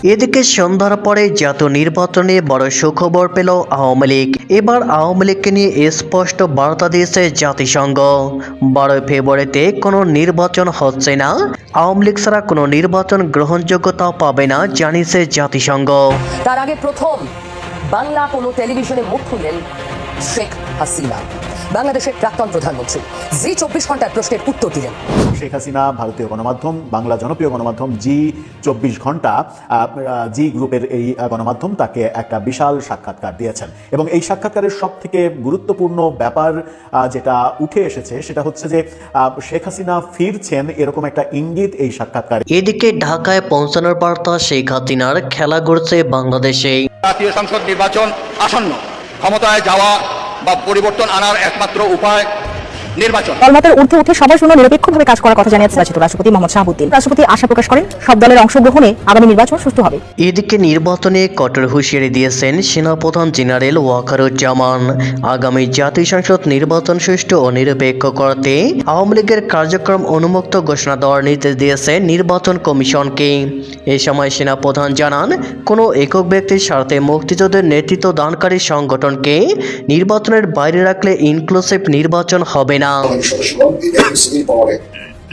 এদিকে সন্ধ্যার পরে জাতীয় নির্বাচনে বড় সুখবর পেল আওয়ামী লীগ। এবার আওয়ামী লীগকে নিয়ে স্পষ্ট বার্তা দিয়েছে জাতিসংঘ। 12 ফেব্রুয়ারিতে কোনো নির্বাচন হচ্ছে না, আওয়ামী লীগ ছাড়া কোনো নির্বাচন গ্রহণযোগ্যতা পাবে না জানিয়েছে জাতিসংঘ। তার আগে প্রথম বাংলা কোনো টেলিভিশনে মুখ খুললেন শেখ হাসিনা। বাংলাদেশের প্রাক্তন প্রধানমন্ত্রী জি 24 ঘন্টার প্রশ্নের উত্তর দিলেন। শেখ হাসিনা ভারতীয় গণমাধ্যম, বাংলা জনপ্রিয় গণমাধ্যম জি 24 ঘন্টা, জি গ্রুপের এই গণমাধ্যম তাকে একটা বিশাল সাক্ষাৎকার দিয়েছেন এবং এই সাক্ষাৎকারের সব থেকে গুরুত্বপূর্ণ ব্যাপার যেটা উঠে এসেছে সেটা হচ্ছে যে শেখ হাসিনা ফিরছেন এরকম একটা ইঙ্গিত এই সাক্ষাৎকার। এদিকে ঢাকায় পৌঁছানোর বার্তা শেখ হাসিনার খেলা ঘুরছে বাংলাদেশে। জাতীয় সংসদ নির্বাচন আসন্ন, ক্ষমতায় যাওয়া বা পরিবর্তন আনার একমাত্র উপায় নির্বাচন। দলমতের ঊর্ধ্বে উঠে সবার জন্য নিরপেক্ষভাবে কাজ করার কথা জানিয়েছেন রাষ্ট্রপতি মোহাম্মদ শাহাবুদ্দিন। রাষ্ট্রপতি আশা প্রকাশ করেন সব দলের অংশগ্রহণে আগামী নির্বাচন সুষ্ঠু হবে। এদিকে নির্বাচনে কঠোর হুঁশিয়ারি দিয়েছেন সেনাপ্রধান জেনারেল ওয়াকারুজ্জামান। আগামী জাতীয় সংসদ নির্বাচন সুষ্ঠু ও নিরপেক্ষ করতে আওয়ামী লীগের কার্যক্রম উন্মুক্ত ঘোষণা দেওয়ার নির্দেশ দিয়েছে নির্বাচন কমিশনকে। এ সময় সেনাপ্রধান জানান, কোনো একক ব্যক্তির স্বার্থে মুক্তিযুদ্ধের নেতৃত্ব দানকারী সংগঠনকে নির্বাচনের বাইরে রাখলে ইনক্লুসিভ নির্বাচন হবে না।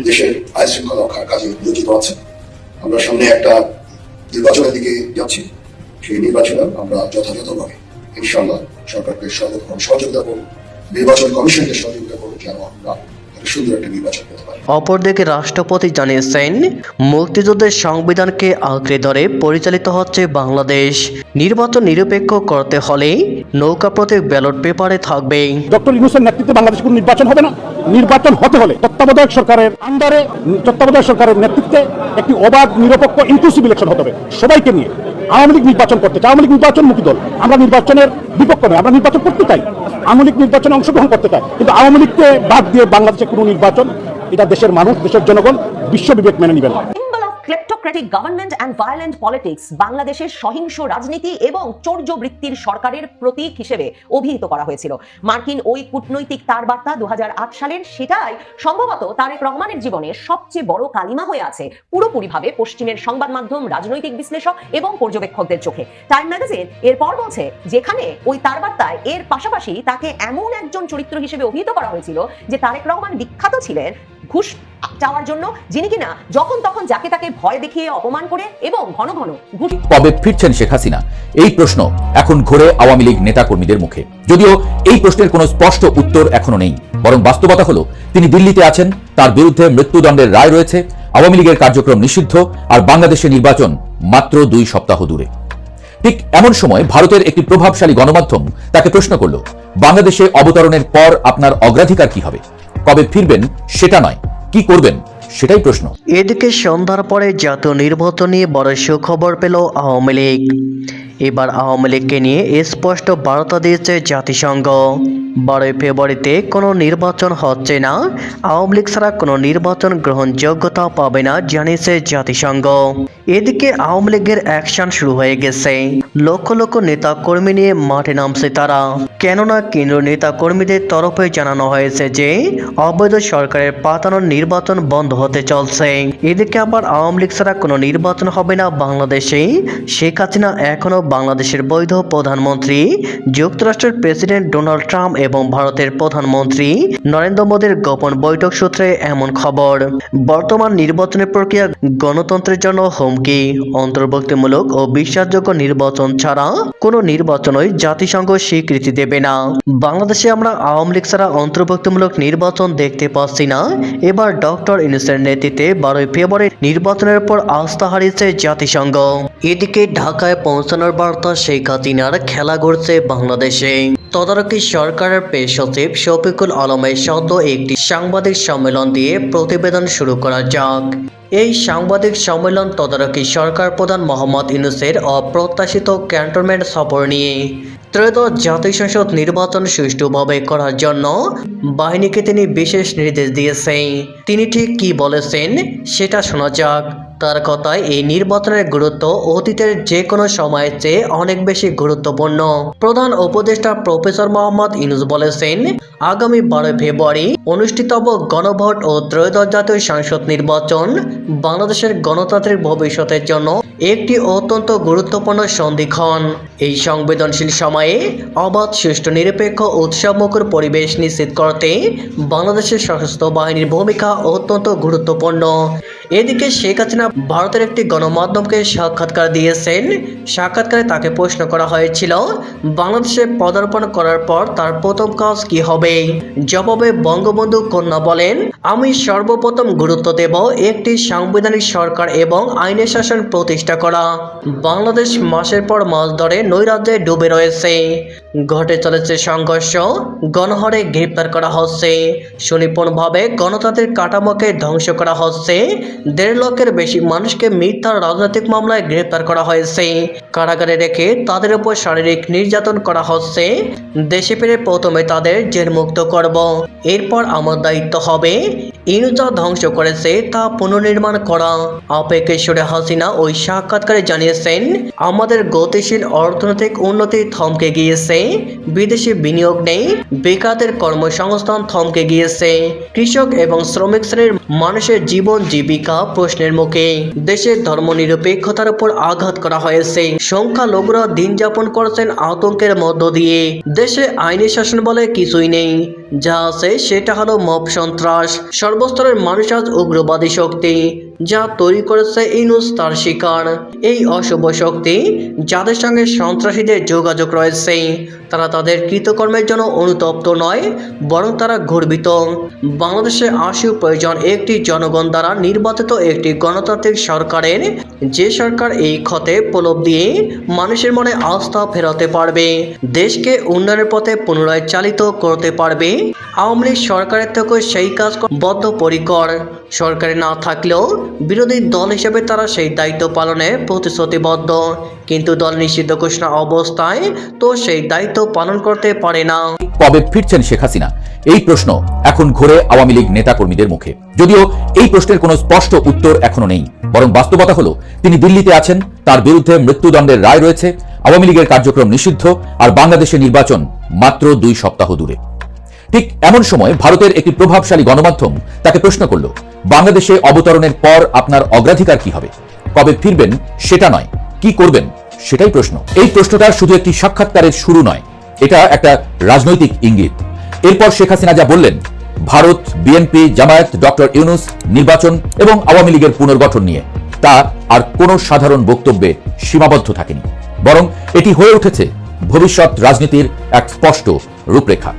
দেশের আইন শৃঙ্খলা রক্ষার কাজে নিয়োজিত আছে। আমরা সামনে একটা নির্বাচনের দিকে যাচ্ছি। সেই নির্বাচনে আমরা যথাযথভাবে ইনশাআল্লাহ সরকারকে সর্বক্ষণ সহযোগিতা করব, নির্বাচন কমিশনকে সহযোগিতা করব, যেন আমরা সুন্দর একটা নির্বাচন করতে পারি। অপরদিকে রাষ্ট্রপতি জানিয়েছেন, মুক্তিযুদ্ধের সংবিধানকে আঁকড়ে ধরে পরিচালিত হচ্ছে বাংলাদেশ। নির্বাচন নিরপেক্ষ করতে হলে নৌকা প্রতীক ব্যালট পেপারে থাকবে। ডক্টর ইউনূসের নেতৃত্বে বাংলাদেশে কোনো নির্বাচন হবে না। নির্বাচন হতে হলে তত্ত্বাবধায়ক সরকারের আন্ডারে, তত্ত্বাবধায়ক সরকারের নেতৃত্বে একটি অবাধ, নিরপেক্ষ, ইনক্লুসিভ ইলেকশন হতে হবে সবাইকে নিয়ে। আওয়ামী লীগ নির্বাচন করতে চায়, আওয়ামী লীগ নির্বাচনমুখী দল। আমরা নির্বাচনের বিপক্ষে নয়, আমরা নির্বাচন করতে চাই, আওয়ামী লীগ নির্বাচনে অংশগ্রহণ করতে চাই। কিন্তু আওয়ামী লীগকে বাদ দিয়ে বাংলাদেশে কোনো নির্বাচন, এটা দেশের মানুষ, দেশের জনগণ বিশ্ব বিবেক মেনে নেবেন না। ক্লেপ্টোক্রেটিক গভর্নমেন্ট অ্যান্ড ভায়োলেন্ট পলিটিক্স বাংলাদেশের সহিংস রাজনীতি এবং চৌর্যবৃত্তির সরকারের প্রতীক হিসেবে অভিহিত করা হয়েছিল। মার্কিন ওই কূটনৈতিক তার বার্তা 2008 সালের, সেটাই সম্ভবত তারেক রহমানের জীবনে সবচেয়ে বড় কালিমা হয়ে আছে পুরোপুরিভাবে পশ্চিমের সংবাদ মাধ্যম, রাজনৈতিক বিশ্লেষক এবং পর্যবেক্ষকদের চোখে। টাইম ম্যাগাজিন এরপর বলছে, যেখানে ওই তার বার্তায় এর পাশাপাশি তাকে এমন একজন চরিত্র হিসেবে অভিহিত করা হয়েছিল যে তারেক রহমান বিখ্যাত ছিলেন ঘুষ চাওয়ার জন্য, যিনি কিনা যখন তখন যাকে তাকে ভয় দেখিয়ে অপমান করে এবং ঘন ঘন ঘুষ। কবে ফিরছেন শেখ হাসিনা, এই প্রশ্ন এখন ঘুরে আওয়ামী লীগ নেতাকর্মীদের মুখে। যদিও এই প্রশ্নের কোনো স্পষ্ট উত্তর এখনো নেই, বরং বাস্তবতা হলো তিনি দিল্লিতে আছেন, তার বিরুদ্ধে মৃত্যুদণ্ডের রায় রয়েছে, আওয়ামী লীগের কার্যক্রম নিষিদ্ধ, আর বাংলাদেশের নির্বাচন মাত্র 2 সপ্তাহ দূরে। ঠিক এমন সময় ভারতের একটি প্রভাবশালী গণমাধ্যম তাকে প্রশ্ন করল, বাংলাদেশে অবতরণের পর আপনার অগ্রাধিকার কি হবে? কবে ফিরবেন সেটা নয়, কি করবেন সেটাই প্রশ্ন। এদিকে সন্ধ্যার পরে জাতীয় নির্বাচন নিয়ে বড় সুখবর পেল আওয়ামী লীগ। এবার আওয়ামী লীগকে নিয়ে স্পষ্ট বার্তা দিয়েছে জাতিসংঘ। 12 ফেব্রুয়ারিতে কোনো নির্বাচন হচ্ছে না, আওয়ামী লীগ ছাড়া কোনো নির্বাচন গ্রহণযোগ্যতা পাবে না জানিয়েছে জাতিসংঘ। এদিকে আওয়ামী লীগের অ্যাকশন শুরু হয়ে গেছে। লক্ষ লক্ষ নেতা কর্মী নিয়ে মাঠে নামছে তারা, কেননা কেন্দ্রীয় নেতা কর্মীদের তরফে জানানো হয়েছে যে অবৈধ সরকারের পাতানোর নির্বাচন বন্ধ হতে চলছে। এদিকে আবার আওয়ামী লীগ ছাড়া কোনো নির্বাচন হবে না বাংলাদেশে। শেখ হাসিনা এখনো বাংলাদেশের বৈধ প্রধানমন্ত্রী। যুক্তরাষ্ট্রের প্রেসিডেন্ট ডোনাল্ড ট্রাম্প এবং ভারতের প্রধানমন্ত্রী নরেন্দ্র মোদীর গোপন বৈঠক সূত্রে এমন খবর। বর্তমান নির্বাচনের প্রক্রিয়া গণতন্ত্রের জন্য হুমকি। অন্তর্ভুক্তিমূলক ও বিশ্বাসযোগ্য নির্বাচন ছাড়া কোনো নির্বাচনই জাতিসংঘ স্বীকৃতি দেবে না। বাংলাদেশে আমরা আওয়ামী লীগ ছাড়া অন্তর্ভুক্তিমূলক নির্বাচন দেখতে পাচ্ছি না। এবার ডক্টর ইউনূসের নেতৃত্বে 12 ফেব্রুয়ারি নির্বাচনের উপর আস্থা হারিয়েছে জাতিসংঘ। এদিকে ঢাকায় পৌঁছানোর বার্তা শেখ হাসিনার খেলা ঘুরছে বাংলাদেশে। তদারকি সরকারের প্রেস সচিব শফিকুল আলমের সদ্য একটি সাংবাদিক সম্মেলন দিয়ে প্রতিবেদন শুরু করা যাক। এই সাংবাদিক সম্মেলন তদারকি সরকার প্রধান মোহাম্মদ ইউনূসের অপ্রত্যাশিত ক্যান্টনমেন্ট সফর নিয়ে। ত্রয়োদশ জাতীয় সংসদ নির্বাচন সুষ্ঠুভাবে করার জন্য বাহিনীকে তিনি বিশেষ নির্দেশ দিয়েছেন। তিনি ঠিক কি বলেছেন সেটা শোনা যাক। তার কথায় এই নির্বাচনের গুরুত্ব অতীতের যে কোনো সময়ের চেয়ে অনেক বেশি গুরুত্বপূর্ণ। প্রধান উপদেষ্টা প্রফেসর মোহাম্মদ ইউনূস বলেছেন, আগামী 12 ফেব্রুয়ারি অনুষ্ঠিতব্য গণভোট ও ত্রয়োদশ জাতীয় সংসদ নির্বাচন বাংলাদেশের গণতান্ত্রিক ভবিষ্যতের জন্য একটি অত্যন্ত গুরুত্বপূর্ণ সন্ধিক্ষণ। এই সংবেদনশীল সময়ে অবাধ, সুষ্ঠু, নিরপেক্ষ, উৎসবমুখর পরিবেশ নিশ্চিত করতে বাংলাদেশের সশস্ত্র বাহিনীর ভূমিকা অত্যন্ত গুরুত্বপূর্ণ। এদিকে শেখ হাসিনা ভারতের একটি গণমাধ্যমকে সাক্ষাৎকার দিয়েছেন। সাক্ষাৎকারে তাকে প্রশ্ন করা হয়েছিল, বাংলাদেশে পদার্পণ করার পর তার প্রথম কাজ কি হবে। জবাবে বঙ্গবন্ধু কন্যা বলেন, আমি সর্বপ্রথম গুরুত্ব দেব একটি সাংবিধানিক সরকার এবং আইনের শাসন প্রতিষ্ঠা করা। বাংলাদেশ মাসের পর মাস ধরে নৈরাজ্যে ডুবে রয়েছে, ঘটে চলেছে সংঘর্ষ, গণহারে গ্রেপ্তার করা হচ্ছে, সুনিপুণভাবে গণতান্ত্রিক কাঠামোকে ধ্বংস করা হচ্ছে, 1.5 লক্ষের বেশি মানুষকে মিথ্যা রাজনৈতিক মামলায় গ্রেপ্তার করা হয়েছে, কারাগারে রেখে তাদের উপর শারীরিক নির্যাতন করা হচ্ছে। দেশে ফিরে প্রথমে তাদের জেলমুক্ত করব, এরপর আমার দায়িত্ব হবে ইউনূস যা ধ্বংস করেছে তা পুনর্নির্মাণ করা। আপেক্ষিক সুরে হাসিনা ওই সাক্ষাৎকারে জানিয়েছেন, আমাদের গতিশীল অর্থনৈতিক উন্নতি থমকে গিয়েছে, বিদেশি বিনিয়োগ নেই, বেকারদের কর্মসংস্থান থমকে গিয়েছে, কৃষক এবং শ্রমিক শ্রেণীর মানুষের জীবন জীবিকা প্রশ্নের মুখে, দেশের ধর্মনিরপেক্ষতার উপর আঘাত করা হয়েছে, সংখ্যালঘুরা দিন যাপন করছেন আতঙ্কের মধ্য দিয়ে, দেশে আইনি শাসন বলে কিছুই নেই, যা আছে সেটা হলো মব সন্ত্রাস, সর্বস্তরের মানুষ আজ উগ্রবাদী শক্তি, যা তৈরি করেছে ইউনূস তার শিকার। এই অশুভ শক্তি যাদের সঙ্গে সন্ত্রাসীদের যোগাযোগ রয়েছে, তারা তাদের কৃতকর্মের জন্য অনুতপ্ত নয়, বরং তারা গর্বিত। বাংলাদেশে আসু প্রয়োজন একটি জনগণ দ্বারা নির্বাচিত একটি গণতান্ত্রিক সরকারের, যে সরকার এই ক্ষতে প্রলোভ দিয়ে মানুষের মনে আস্থা ফেরাতে পারবে, দেশকে উন্নয়নের পথে পুনরায় চালিত করতে পারবে। আওয়ামী লীগ সরকারের থেকে সেই কাজ বদ্ধপরিকর। সরকারে না থাকলেও বিরোধী দল হিসেবে তারা সেই দায়িত্ব পালনে প্রতিশ্রুতিবদ্ধ, কিন্তু দল নিষিদ্ধ ঘোষণা অবস্থায় তো সেই দায়িত্ব পালন করতে পারে না। কবে ফিরছেন শেখ হাসিনা, এই প্রশ্ন এখন ঘুরে আওয়ামী লীগ নেতাকর্মীদের মুখে। যদিও এই প্রশ্নের কোনো স্পষ্ট উত্তর এখনো নেই, বরং বাস্তবতা হলো তিনি দিল্লিতে আছেন, তার বিরুদ্ধে মৃত্যুদণ্ডের রায় রয়েছে, আওয়ামী লীগের কার্যক্রম নিষিদ্ধ, আর বাংলাদেশের নির্বাচন মাত্র 2 সপ্তাহ দূরে। ঠিক এমন সময় ভারতের একটি প্রভাবশালী গণমাধ্যম তাকে প্রশ্ন করল, বাংলাদেশে অবতরণের পর আপনার অগ্রাধিকার কি হবে, কবে ফিরবেন সেটা নয়, কি করবেন সেটাই প্রশ্ন। এই প্রশ্নটা শুধু একটি সাক্ষাৎকারের শুরু নয়, এটা একটা রাজনৈতিক ইঙ্গিত। এরপর শেখ হাসিনা যা বললেন, ভারত, বিএনপি, জামায়াত, ডক্টর ইউনূস, নির্বাচন এবং আওয়ামী লীগের পুনর্গঠন নিয়ে, তা আর কোনো সাধারণ বক্তব্যে সীমাবদ্ধ থাকেনি, বরং এটি হয়ে উঠেছে ভবিষ্যৎ রাজনীতির এক স্পষ্ট রূপরেখা।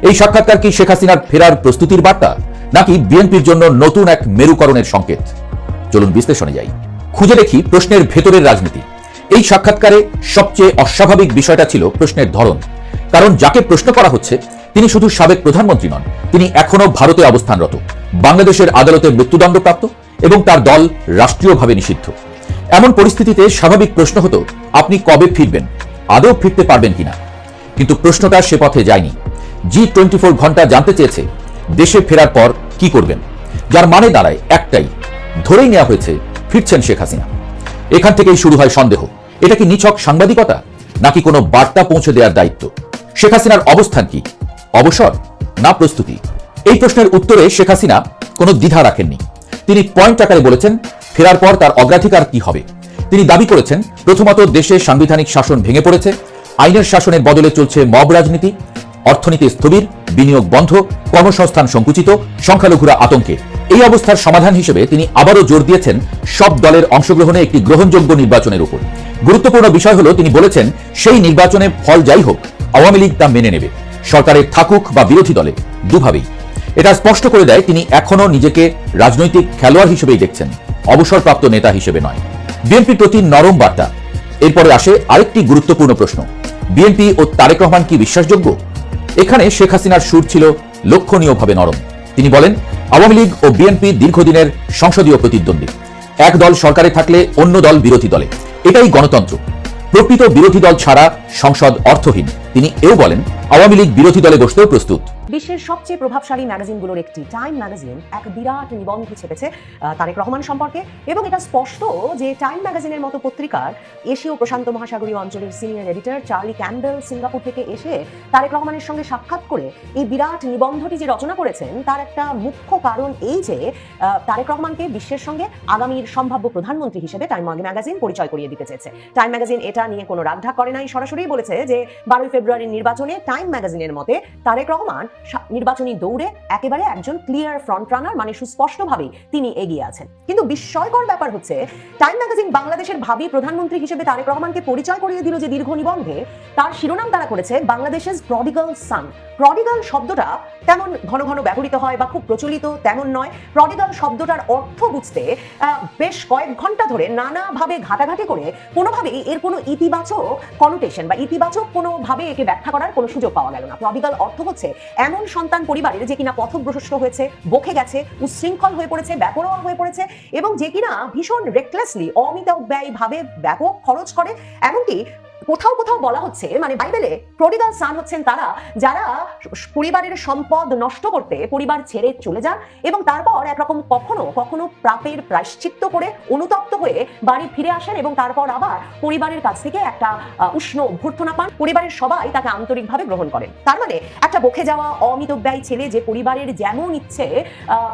এই সাক্ষাৎকার কি শেখ হাসিনার ফেরার প্রস্তুতির বার্তা, নাকি বিএনপির জন্য নতুন এক মেরুকরণের সংকেত? চলুন বিশ্লেষণে যাই, খুঁজে দেখি প্রশ্নের ভেতরের রাজনীতি। এই সাক্ষাৎকারে সবচেয়ে অস্বাভাবিক বিষয়টা ছিল প্রশ্নের ধরন। কারণ যাকে প্রশ্ন করা হচ্ছে তিনি শুধু সাবেক প্রধানমন্ত্রী নন, তিনি এখনো ভারতে অবস্থানরত, বাংলাদেশের আদালতে মৃত্যুদণ্ডপ্রাপ্ত এবং তার দল রাষ্ট্রীয়ভাবে নিষিদ্ধ। এমন পরিস্থিতিতে স্বাভাবিক প্রশ্ন হতো, আপনি কবে ফিরবেন, আদৌ ফিরতে পারবেন কিনা। কিন্তু প্রশ্নটা সে পথে যায়নি। G24 ঘন্টা জানতে চেয়েছে দেশে ফেরার পর কি করবেন, যার মানে দাঁড়ায় একটাই, ধরেই নেওয়া হয়েছে ফিরছেন শেখ হাসিনা। এখান থেকেই শুরু হয় সন্দেহ, এটা কি নিছক সাংবাদিকতা, নাকি কোনো বার্তা পৌঁছে দেওয়ার দায়িত্ব? শেখ হাসিনার অবস্থান কি, অবসর না প্রস্তুতি? এই প্রশ্নের উত্তরে শেখ হাসিনা কোনো দ্বিধা রাখেননি। তিনি পয়েন্ট আকারে বলেছেন ফেরার পর তার অগ্রাধিকার কি হবে। তিনি দাবি করেছেন, প্রথমত দেশে সাংবিধানিক শাসন ভেঙে পড়েছে, আইনের শাসনের বদলে চলছে মব রাজনীতি, অর্থনীতি স্থবির, বিনিয়োগ বন্ধ, কর্মসংস্থান সংকুচিত, সংখ্যালঘুরা আতঙ্কে। এই অবস্থার সমাধান হিসেবে তিনি আবারও জোর দিয়েছেন সব দলের অংশগ্রহণে একটি গ্রহণযোগ্য নির্বাচনের উপর। গুরুত্বপূর্ণ বিষয় হলো তিনি বলেছেন সেই নির্বাচনে ফল যাই হোক আওয়ামী লীগ তা মেনে নেবে, সরকারে থাকুক বা বিরোধী দলে, দুভাবেই। এটা স্পষ্ট করে দেয় তিনি এখনো নিজেকে রাজনৈতিক খেলোয়াড় হিসেবেই দেখছেন, অবসরপ্রাপ্ত নেতা হিসেবে নয়। বিএনপির প্রতি নরম বার্তা। এরপরে আসে আরেকটি গুরুত্বপূর্ণ প্রশ্ন, বিএনপি ও তারেক রহমান কি বিশ্বাসযোগ্য? এখানে শেখ হাসিনার সুর ছিল লক্ষণীয়ভাবে নরম। তিনি বলেন, আওয়ামী লীগ ও বিএনপি দীর্ঘদিনের সংসদীয় প্রতিদ্বন্দ্বী, এক দল সরকারে থাকলে অন্য দল বিরোধী দলে, এটাই গণতন্ত্র। প্রকৃত বিরোধী দল ছাড়া সংসদ অর্থহীন। তিনি এও বলেন, আওয়ামী লীগ বিরোধী দলে বসতেও প্রস্তুত। বিশ্বের সবচেয়ে প্রভাবশালী ম্যাগাজিনগুলোর একটি টাইম ম্যাগাজিন এক বিরাট নিবন্ধ ছেপেছে তারেক রহমান সম্পর্কে, এবং এটা স্পষ্ট যে টাইম ম্যাগাজিনের মতো পত্রিকার এশীয় প্রশান্ত মহাসাগরীয় অঞ্চলের senior editor Charlie Campbell Singapore থেকে এসে তারেক রহমানের সঙ্গে সাক্ষাৎ করে এই বিরাট নিবন্ধটি যে রচনা করেছেন তার একটা মুখ্য কারণ এই যে তারেক রহমানকে বিশ্বের সঙ্গে আগামীর সম্ভাব্য প্রধানমন্ত্রী হিসেবে টাইম ম্যাগাজিন পরিচয় করিয়ে দিতে চেয়েছে। টাইম ম্যাগাজিন এটা নিয়ে কোনো রাগঢাক করে নাই, সরাসরি বলেছে যে 12 ফেব্রুয়ারির নির্বাচনে টাইম ম্যাগাজিনের মতে তারেক রহমান নির্বাচনী দৌড়ে একেবারে একজন ক্লিয়ার ফ্রন্ট রানার, মানে সুস্পষ্টভাবেই তিনি এগিয়ে আছেন। কিন্তু বিস্ময়কর ব্যাপার হচ্ছে টাইম ম্যাগাজিন বাংলাদেশের ভাবী প্রধানমন্ত্রী হিসেবে তারেক রহমানকে পরিচয় করিয়ে দিল যে দীর্ঘ নিবন্ধে, তার শিরোনাম তারা করেছে বাংলাদেশের প্রডিগাল সান। প্রডিগাল শব্দটা তেমন ঘন ঘন ব্যবহৃত হয় বা খুব প্রচলিত তেমন নয়। প্রডিগাল শব্দটার অর্থ বুঝতে বেশ কয়েক ঘন্টা ধরে নানাভাবে ঘাটাঘাটি করে কোনোভাবেই এর কোনো ইতিবাচক কনোটেশন বা ইতিবাচক কোনোভাবে একে ব্যাখ্যা করার কোনো সুযোগ পাওয়া গেল না। প্রডিগাল অর্থ হচ্ছে এমন সন্তান পরিবারের যে কিনা পথভ্রষ্ট হয়েছে, বকে গেছে, উচ্ছৃঙ্খল হয়ে পড়েছে, ব্যাপরোয়া হয়ে পড়েছে, এবং যে কিনা ভীষণ রেকলেসলি অমিতব্যয়ীভাবে ব্যাপক খরচ করে। এমনকি কোথাও কোথাও বলা হচ্ছে, মানে বাইবেলে প্রডিগাল সান হচ্ছেন তারা যারা পরিবারের সম্পদ নষ্ট করতে পরিবার ছেড়ে চলে যান এবং তারপর একরকম কখনো কখনো পাপের প্রায়শ্চিত্ত করে অনুতপ্ত হয়ে বাড়ি ফিরে আসেন এবং তারপর আবার পরিবারের কাছ থেকে একটা উষ্ণ অভ্যর্থনা পান। পরিবারের সবাই তাকে আন্তরিকভাবে গ্রহণ করেন। তার মানে একটা বকে যাওয়া অমিতব্যয়ী ছেলে যে পরিবারের যেমন ইচ্ছে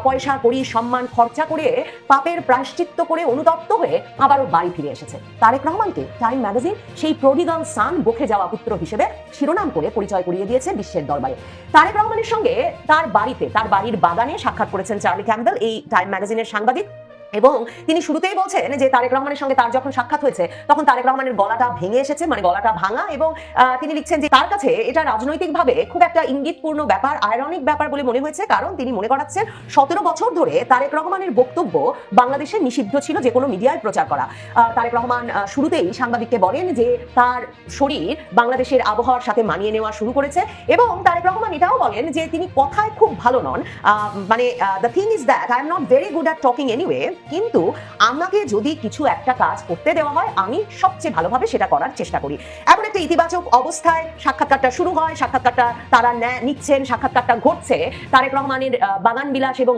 পয়সা করি সম্মান খরচা করে পাপের প্রায়শ্চিত্ত করে অনুতপ্ত হয়ে আবারও বাড়ি ফিরে এসেছে। তারেক রহমানকে টাইম ম্যাগাজিন সেই প্রডিগাল সান, বকে যাওয়া পুত্র হিসেবে শিরোনাম করে পরিচয় করিয়ে দিয়েছে বিশ্বের দরবারে। তারেক রহমানের সঙ্গে তার বাড়িতে, তার বাড়ির বাগানে সাক্ষাৎ করেছেন চার্লি ক্যাম্বেল, এই টাইম ম্যাগাজিনের সাংবাদিক, এবং তিনি শুরুতেই বলছেন যে তারেক রহমানের সঙ্গে তার যখন সাক্ষাৎ হয়েছে তখন তারেক রহমানের গলাটা ভেঙে এসেছে, মানে গলাটা ভাঙা, এবং তিনি লিখছেন যে তার কাছে এটা রাজনৈতিকভাবে খুব একটা ইঙ্গিতপূর্ণ ব্যাপার, আয়রনিক ব্যাপার বলে মনে হয়েছে, কারণ তিনি মনে করাচ্ছেন 17 বছর ধরে তারেক রহমানের বক্তব্য বাংলাদেশে নিষিদ্ধ ছিল যে কোনো মিডিয়ায় প্রচার করা। তারেক রহমান শুরুতেই সাংবাদিককে বলেন যে তার শরীর বাংলাদেশের আবহাওয়ার সাথে মানিয়ে নেওয়া শুরু করেছে, এবং তারেক রহমান এটাও বলেন যে তিনি কথায় খুব ভালো নন, মানে the thing is that I am not very good at talking anyway, কিন্তু আমাকে যদি কিছু একটা কাজ করতে দেওয়া হয় আমি সবচেয়ে ভালোভাবে সেটা করার চেষ্টা করি। এমন একটা ইতিবাচক অবস্থায় সাক্ষাৎকারটা শুরু হয়। সাক্ষাৎকারটা তারা নিচ্ছেন, সাক্ষাৎকারটা ঘটছে তারেক রহমানের বাগান বিলাস এবং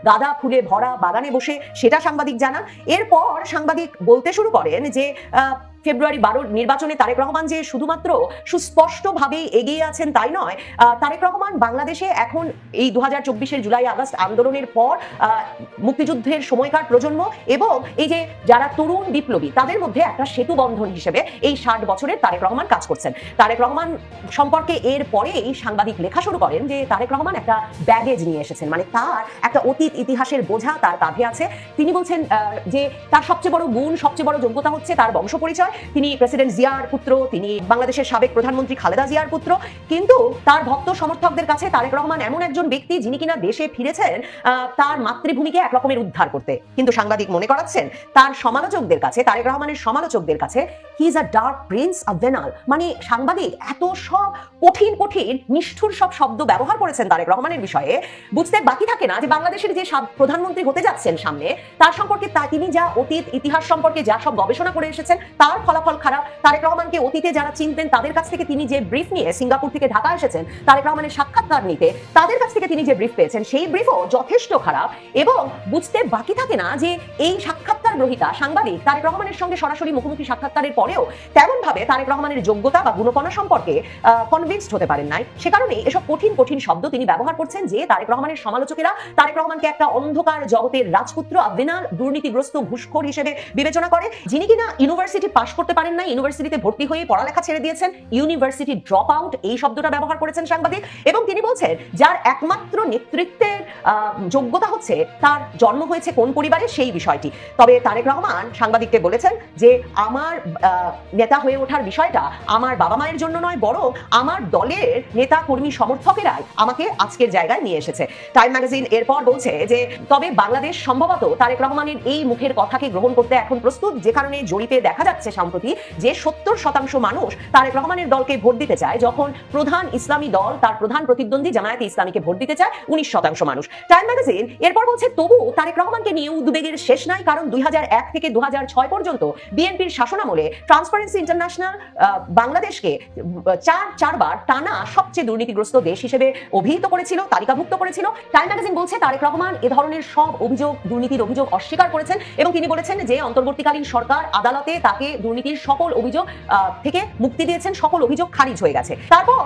গাঁদা ফুলে ভরা বাগানে বসে, সেটা সাংবাদিক জানান। এরপর সাংবাদিক বলতে শুরু করেন যে ফেব্রুয়ারি 12 নির্বাচনে তারেক রহমান যে শুধুমাত্র সুস্পষ্টভাবে এগিয়ে আছেন তাই নয়, তারেক রহমান বাংলাদেশে এখন এই 2024-এর জুলাই আগস্ট আন্দোলনের পর মুক্তিযুদ্ধের সময়কার প্রজন্ম এবং এই যে যারা তরুণ বিপ্লবী তাদের মধ্যে একটা সেতু বন্ধন হিসেবে এই 60 বছরের তারেক রহমান কাজ করছেন। তারেক রহমান সম্পর্কে এর পরেই সাংবাদিক লেখা শুরু করেন যে তারেক রহমান একটা ব্যাগেজ নিয়ে এসেছেন, মানে তার একটা অতীত ইতিহাসের বোঝা তার কাঁধে আছে। তিনি বলছেন যে তার সবচেয়ে বড় গুণ, সবচেয়ে বড় যোগ্যতা হচ্ছে তার বংশ পরিচয়। তিনি প্রেসিডেন্ট জিয়ার পুত্র, তিনি বাংলাদেশের সাবেক প্রধানমন্ত্রী খালেদা জিয়ার পুত্র, কিন্তু তার ভক্ত সমর্থকদের কাছে তারেক রহমান এমন একজন ব্যক্তি যিনি কিনা দেশে ফিরেছেন তার মাতৃভূমিকে একরকমের উদ্ধার করতে। কিন্তু সাংবাদিক মনে করাচ্ছেন তার সমালোচকদের কাছে, তারেক রহমানের সমালোচকদের কাছে he is a dark prince of venal, মানে সাংবাদিক এত সব কঠিন কঠিন নিষ্ঠুর সব শব্দ ব্যবহার করেছেন তারেক রহমানের বিষয়ে, বুঝতে বাকি থাকে না যে বাংলাদেশের যে প্রধানমন্ত্রী হতে যাচ্ছেন সামনে তার সম্পর্কে তিনি যা অতীত ইতিহাস সম্পর্কে যা সব গবেষণা করে এসেছেন তার ফলাফল খারাপ। তারেক রহমানকে অতীতে যারা চিনতেন তাদের কাছ থেকে তিনি যে ব্রিফ নিয়ে সিঙ্গাপুর থেকে ঢাকা এসেছেন তারেক রহমানের সাক্ষাৎকার নিতে, তাদের কাছ থেকে তিনি যে ব্রিফ পেয়েছেন সেই ব্রিফও যথেষ্ট খারাপ। এবং বুঝতে বাকি থাকে না যে এই সাক্ষাৎকার গ্রহীতা সাংবাদিক তারেক রহমানের সঙ্গে সরাসরি মুখোমুখি সাক্ষাৎকারের পরেও তেমন ভাবে তারেক রহমানের যোগ্যতা বা গুণপনা সম্পর্কে কনভিন্সড হতে পারেন নাই। সে কারণে এসব কঠিন কঠিন শব্দ তিনি ব্যবহার করছেন যে তারেক রহমানের সমালোচকেরা তারেক রহমানকে একটা অন্ধকার জগতের রাজপুত্র, আভেনাল, দুর্নীতিগ্রস্ত, ঘুষখোর হিসেবে বিবেচনা করে, যিনি কিনা ইউনিভার্সিটি পাশ করতে পারেন না, ইউনিভার্সিটিতে ভর্তি হয়ে পড়ালেখা ছেড়ে দিয়েছেন, ইউনিভার্সিটি ড্রপ আউট, এই শব্দটা ব্যবহার করেছেন সাংবাদিক। এবং তিনি বলছেন যার একমাত্র নেতৃত্বের যোগ্যতা হচ্ছে তার জন্ম হয়েছে কোন পরিবারে সেই বিষয়টি। তবে তারেক রহমান সাংবাদিককে বলেছেন যে আমার নেতা হয়ে ওঠার বিষয়টা আমার বাবা মায়ের জন্য নয়, বরং আমার দলের নেতা কর্মী সমর্থকেরাই আমাকে আজকের জায়গায় নিয়ে এসেছে। টাইম ম্যাগাজিন এরপর বলছে যে তবে বাংলাদেশ সম্ভবত তারেক রহমানের এই মুখের কথাকে গ্রহণ করতে এখন প্রস্তুত, যে কারণে জরিপে দেখা যাচ্ছে সম্প্রতি যে 70% মানুষ তারেক রহমানের দলকে ভোট দিতে চায়, যখন প্রধান ইসলামী দল তার প্রধান প্রতিদ্বন্দ্বী জামায়াতে ইসলামীকে ভোট দিতে চায় 19% মানুষ। টাইম ম্যাগাজিন এরপর বলছে তবু তারেক রহমানকে নিয়ে উদ্বেগের শেষ নাই, কারণ 2001 থেকে 2006 পর্যন্ত বিএনপির শাসনামলে ট্রান্সপারেন্সি ইন্টারন্যাশনাল বাংলাদেশকে চারবার টানা সবচেয়ে দুর্নীতিগ্রস্ত দেশ হিসেবে অভিহিত করেছিল, তালিকাভুক্ত করেছিল। টাইম ম্যাগাজিন বলছে তারেক রহমান এ ধরনের সব অভিযোগ, দুর্নীতির অভিযোগ অস্বীকার করেছেন এবং তিনি বলেছেন যে অন্তর্বর্তীকালীন সরকার আদালতে তাকে দুর্নীতির সকল অভিযোগ থেকে মুক্তি দিয়েছেন, সকল অভিযোগ খারিজ হয়ে গেছে। তারপর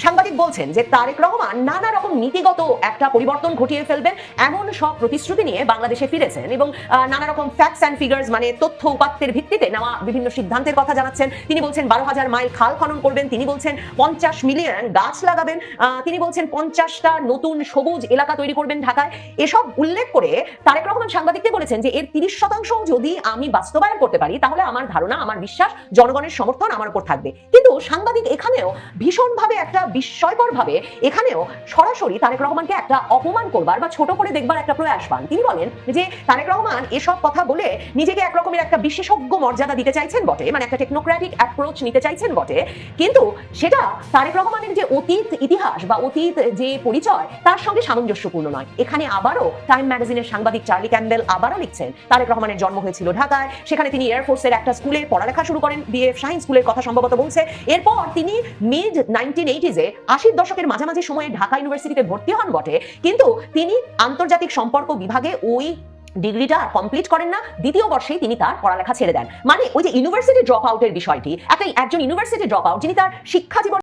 সাংবাদিক বলছেন যে তারেক রহমান নানা রকম নীতিগত একটা পরিবর্তন ঘটিয়ে ফেলবেন এমন সব প্রতিশ্রুতি নিয়ে বাংলাদেশে ফিরেছেন এবং নানা রকম ফ্যাক্টস অ্যান্ড ফিগার্স মানে তথ্য উপাত্তের ভিত্তিতে নেওয়া বিভিন্ন সিদ্ধান্তের কথা জানাচ্ছেন। তিনি বলছেন 12,000 মাইল খাল খনন করবেন, তিনি বলছেন 50 মিলিয়ন গাছ লাগাবেন, তিনি বলছেন 50টা নতুন সবুজ এলাকা তৈরি করবেন ঢাকায়। এসব উল্লেখ করে তারেক রহমান সাংবাদিককে বলেছেন যে এর 30% যদি আমি বাস্তবায়ন করতে পারি তাহলে আমার ধারণা, আমার বিশ্বাস, জনগণের সমর্থন আমার উপর থাকবে। কিন্তু সাংবাদিক এখানেও ভীষণভাবে একটা বিস্ময়কর ভাবে এখানেও সরাসরি তারেক রহমানকে একটা অপমান করবার বা ছোট করে দেখবার একটা প্রয়াস পান। তিনি বলেন যে তারেক রহমান এসব কথা বলে নিজেকে একরকমের একটা বিশেষজ্ঞ মর্যাদা দিতে চাইছেন বটে, মানে একটা টেকনোক্র্যাটিক অ্যাপ্রোচ নিতে চাইছেন বটে, কিন্তু সেটা তারেক রহমানের যে অতীত ইতিহাস বা অতীত যে পরিচয় তার সঙ্গে সামঞ্জস্যপূর্ণ নয়। এখানে আবারও টাইম ম্যাগাজিনের সাংবাদিক চার্লি ক্যাম্বেল আবারও লিখছেন তারেক রহমানের জন্ম হয়েছিল ঢাকায়, সেখানে তিনি এয়ারফোর্সের একটা স্কুলে পড়ালেখা শুরু করেন, বিএফ শাহিন স্কুলের কথা সম্ভবত বলছে। এরপর তিনি মিড 1980s-এ 80-র দশকের মাঝামাঝি সময়ে ঢাকা ইউনিভার্সিটিতে ভর্তি হন বটে, কিন্তু তিনি আন্তর্জাতিক সম্পর্ক বিভাগে ওই ডিগ্রিটা কমপ্লিট করেন না, দ্বিতীয় বর্ষেই তিনি তার পড়ালেখা ছেড়ে দেন। মানে ওই যে ইউনিভার্সিটি ড্রপ আউটের বিষয়টি, একজন ইউনিভার্সিটি ড্রপ আউট যিনি তার শিক্ষা জীবন